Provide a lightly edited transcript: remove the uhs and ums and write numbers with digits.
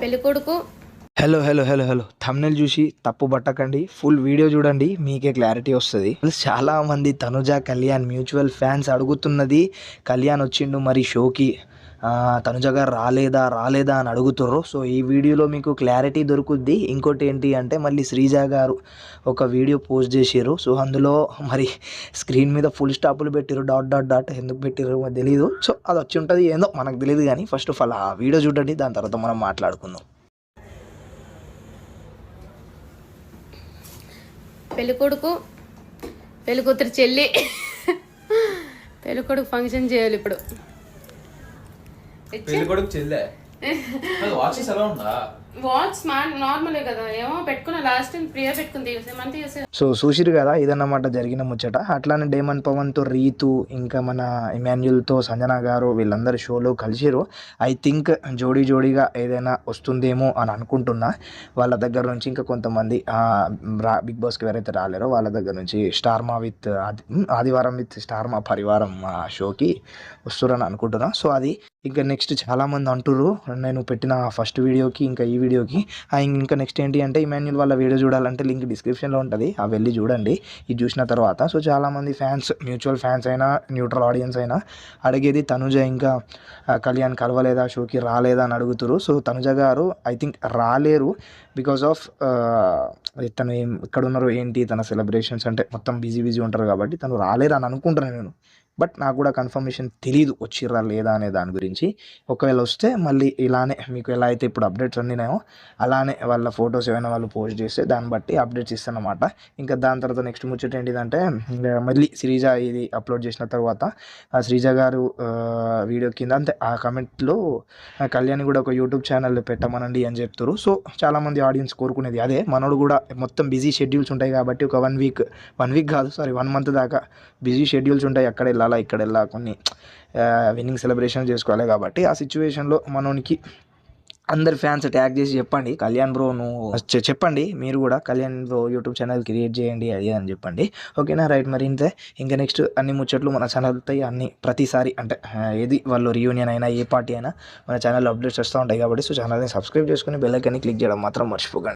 పెళ్ళికొడుకు hello hello hello hello thumbnail చూసి తప్పు పట్టకండి, ఫుల్ వీడియో చూడండి, మీకే క్లారిటీ వస్తుంది. చాలా మంది తనుజ కళ్యాణ్ మ్యూచువల్ ఫ్యాన్స్ అడుగుతున్నది, కళ్యాణ్ వచ్చిండు మరి షోకి, తనుజ గారు రాలేదా అని అడుగుతుర్రు. సో ఈ వీడియోలో మీకు క్లారిటీ దొరుకుద్ది. ఇంకోటి ఏంటి అంటే మళ్ళీ శ్రీజ గారు ఒక వీడియో పోస్ట్ చేసారు. సో అందులో మరి స్క్రీన్ మీద ఫుల్ స్టాపులు పెట్టారు, డాట్ డాట్ డాట్ ఎందుకు పెట్టారు తెలీదు. సో అది వచ్చి ఉంటుంది, ఏందో మనకు తెలియదు. కానీ ఫస్ట్ ఆఫ్ ఆల్ ఆ వీడియో చూడండి, దాని తర్వాత మనం మాట్లాడుకుందాం. పెళ్ళికొడుకు పెళ్ళికూతురు చెల్లి పెళ్ళికొడుకు ఫంక్షన్ చేయాలి ఇప్పుడు. పెళ్ళికొడుకు చెల్లె వాచెస్ ఎలా ఉందా? వాచ్ నార్మలే కదా, ఏమో పెట్టుకున్నా లాస్ట్ టైం ప్రియా పెట్టుకుంది. సో చూసిరు కదా, ఇదన్నమాట జరిగిన ముచ్చట. అట్లానే డేమన్ పవన్తో రీతు, ఇంకా మన ఇమాన్యుల్తో సంజన గారు వీళ్ళందరూ షోలో కలిసిరు. ఐ థింక్ జోడీగా ఏదైనా వస్తుందేమో అని అనుకుంటున్నా. వాళ్ళ దగ్గర నుంచి ఇంకా కొంతమంది బిగ్ బాస్కి ఎవరైతే రాలేరో వాళ్ళ దగ్గర నుంచి స్టార్మా విత్ ఆదివారం విత్ స్టార్మా పరివారం షోకి వస్తురని అనుకుంటున్నా. సో అది ఇంకా నెక్స్ట్ చాలామంది అంటుర్రు నేను పెట్టిన ఫస్ట్ వీడియోకి ఇంకా ఈ వీడియోకి. ఇంకా నెక్స్ట్ ఏంటి అంటే ఇమాన్యుల్ వాళ్ళ వీడియో చూడాలంటే లింక్ డిస్క్రిప్షన్లో ఉంటుంది, ఆ వెళ్ళి చూడండి ఇది చూసిన తర్వాత. సో చాలామంది ఫ్యాన్స్, మ్యూచువల్ ఫ్యాన్స్ అయినా న్యూట్రల్ ఆడియన్స్ అయినా అడిగేది తనుజ ఇంకా కళ్యాణ్ కలవలేదా, షోకి రాలేదా అని అడుగుతురు. సో తనుజ గారు ఐ థింక్ రాలేరు బికాజ్ ఆఫ్ తను ఎక్కడ ఉన్నారో ఏంటి, తన సెలబ్రేషన్స్ అంటే మొత్తం బిజీ ఉంటారు కాబట్టి తను రాలేరు అని అనుకుంటున్నాను నేను. బట్ నాకు కూడా కన్ఫర్మేషన్ తెలీదు వచ్చిర్రా లేదా అనే దాని గురించి. ఒకవేళ వస్తే మళ్ళీ ఇలానే మీకు ఎలా అయితే ఇప్పుడు అప్డేట్స్ అందినాయో అలానే వాళ్ళ ఫొటోస్ ఏమైనా వాళ్ళు పోస్ట్ చేస్తే దాన్ని బట్టి అప్డేట్స్ ఇస్తానమాట. ఇంకా దాని తర్వాత నెక్స్ట్ ముచ్చట ఏంటిదంటే మళ్ళీ శ్రీజ ఇది అప్లోడ్ చేసిన తర్వాత ఆ శ్రీజ గారు వీడియో కింద అంతే ఆ కమెంట్లో కళ్యాణ్ కూడా ఒక యూట్యూబ్ ఛానల్ పెట్టమనండి అని చెప్తారు. సో చాలామంది ఆడియన్స్ కోరుకునేది అదే. మనోడు కూడా మొత్తం బిజీ షెడ్యూల్స్ ఉంటాయి కాబట్టి ఒక వన్ వీక్ కాదు, సారీ 1 మంత్ దాకా బిజీ షెడ్యూల్స్ ఉంటాయి. అక్కడ వెళ్ళాలా ఇక్కడ వెళ్ళా, కొన్ని విన్నింగ్ సెలబ్రేషన్ చేసుకోవాలి కాబట్టి ఆ సిచ్యువేషన్లో మనోనికి అందరు ఫ్యాన్స్ ట్యాగ్ చేసి చెప్పండి, కళ్యాణ్ బ్రో నువ్వు చెప్పండి, మీరు కూడా Kalyan bro YouTube channel create చేయండి అది అని చెప్పండి. ఓకేనా, రైట్. మరి ఇంతే. ఇంకా నెక్స్ట్ అన్ని ముచ్చట్లు మన ఛానల్ అవుతాయి అన్ని ప్రతిసారి, అంటే ఏది వాళ్ళు రీయూనియన్ అయినా ఏ పార్టీ అయినా మన ఛానల్లో అప్డేట్స్ వస్తూ ఉంటాయి కాబట్టి. సో ఛానల్ని సబ్స్క్రైబ్ చేసుకుని బెల్ ఐకాన్ని క్లిక్ చేయడం మాత్రం మర్చిపోకండి.